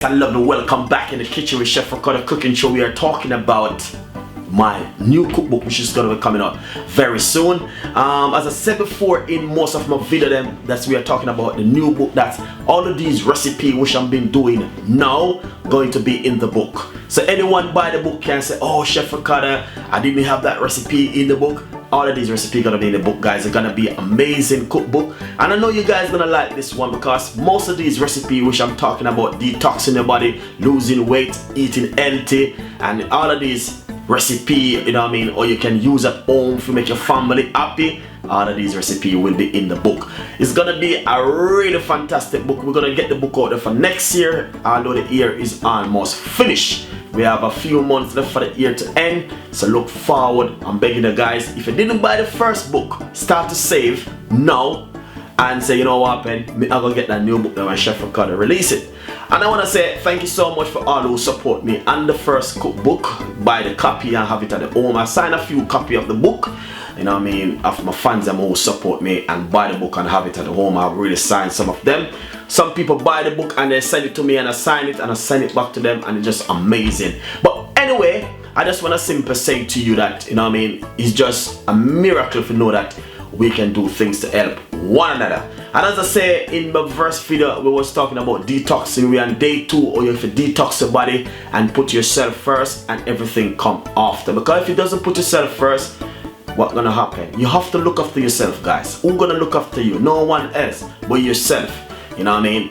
I love you. Welcome back in the kitchen with Chef Ricardo Cooking Show. We are talking about my new cookbook, which is going to be coming out very soon. As I said before in most of my video, that's we are talking about the new book. That's all of these recipes which I've been doing now going to be in the book. So anyone buy the book can say, "Oh, Chef Ricardo, I didn't have that recipe in the book." All of these recipes gonna be in the book, guys. It's gonna be amazing cookbook, and I know you guys gonna like this one because most of these recipes which I'm talking about, detoxing your body, losing weight, eating healthy, and all of these recipe, you know what I mean, or you can use at home to make your family happy. All of these recipes will be in the book. It's gonna be a really fantastic book. We're gonna get the book out there for next year, although the year is almost finished. We have a few months left for the year to end, so look forward. I'm begging you guys, if you didn't buy the first book, start to save now and say, you know what, Ben, I'm gonna get that new book that my Chef Ricardo release it. And I want to say thank you so much for all who support me and the first cookbook. Buy the copy and have it at the home. I sign a few copy of the book, you know what I mean, of my fans who support me and buy the book and have it at the home. I've really signed some of them. Some people buy the book and they send it to me and I sign it and I send it back to them, and it's just amazing. But anyway, I just want to simply say to you that, you know what I mean, it's just a miracle to know that we can do things to help one another. And as I say in my first video, we was talking about detoxing. We are on day 2, or you have to detox your body and put yourself first, and everything come after. Because if you doesn't put yourself first, what's gonna happen? You have to look after yourself, guys. Who's gonna look after you? No one else but yourself. You know what I mean?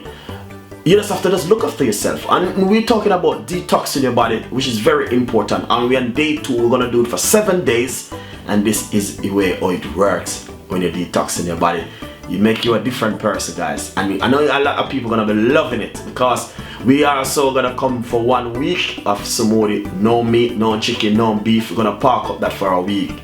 You just have to look after yourself. And we're talking about detoxing your body, which is very important. And we're on day 2. We're gonna do it for 7 days, and this is the way how it works when you're detoxing your body. You make you a different person, guys. And I know a lot of people gonna be loving it because we are also gonna come for 1 week of smoothie, no meat, no chicken, no beef. We're gonna park up that for a week,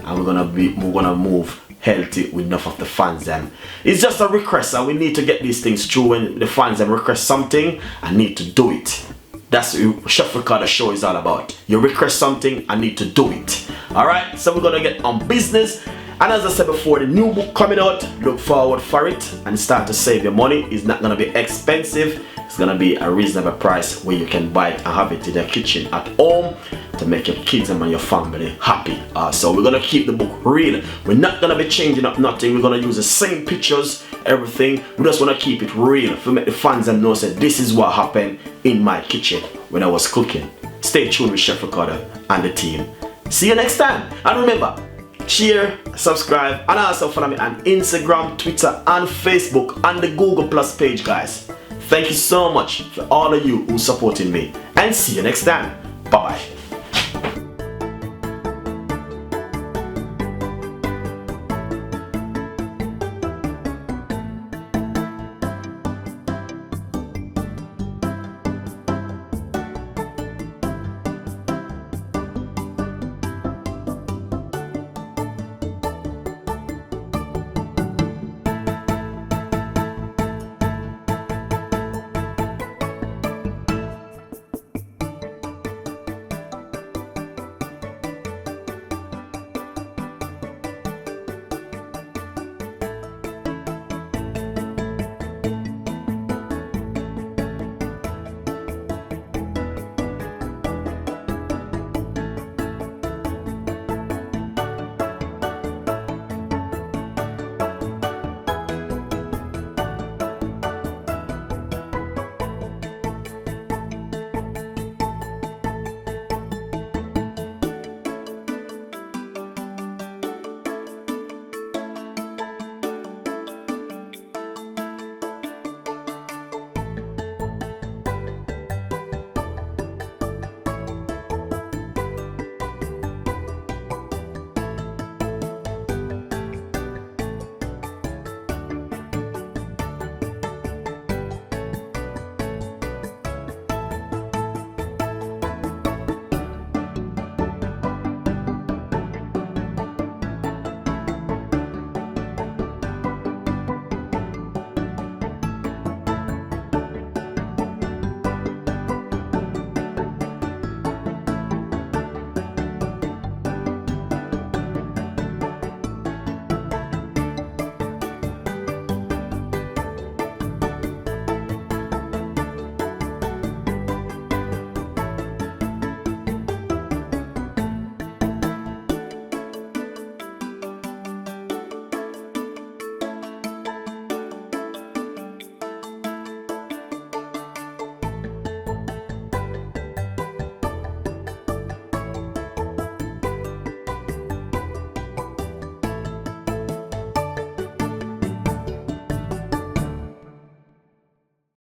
and we're gonna move healthy with enough of the fans. And it's just a request, and we need to get these things through. When the fans request something, I need to do it. That's what Chef Ricardo show is all about. You request something, I need to do it. Alright, so we're gonna get on business. And as I said before, the new book coming out, look forward for it and start to save your money. It's not gonna be expensive. It's gonna be a reasonable price where you can buy it and have it in your kitchen at home to make your kids and your family happy. So we're gonna keep the book real. We're not gonna be changing up nothing. We're gonna use the same pictures, everything. We just wanna keep it real to make the fans and know that this is what happened in my kitchen when I was cooking. Stay tuned with Chef Ricardo and the team. See you next time. And remember, share, subscribe, and also follow me on Instagram, Twitter, and Facebook, and the Google Plus page, guys. Thank you so much for all of you who supporting me, and see you next time. Bye bye.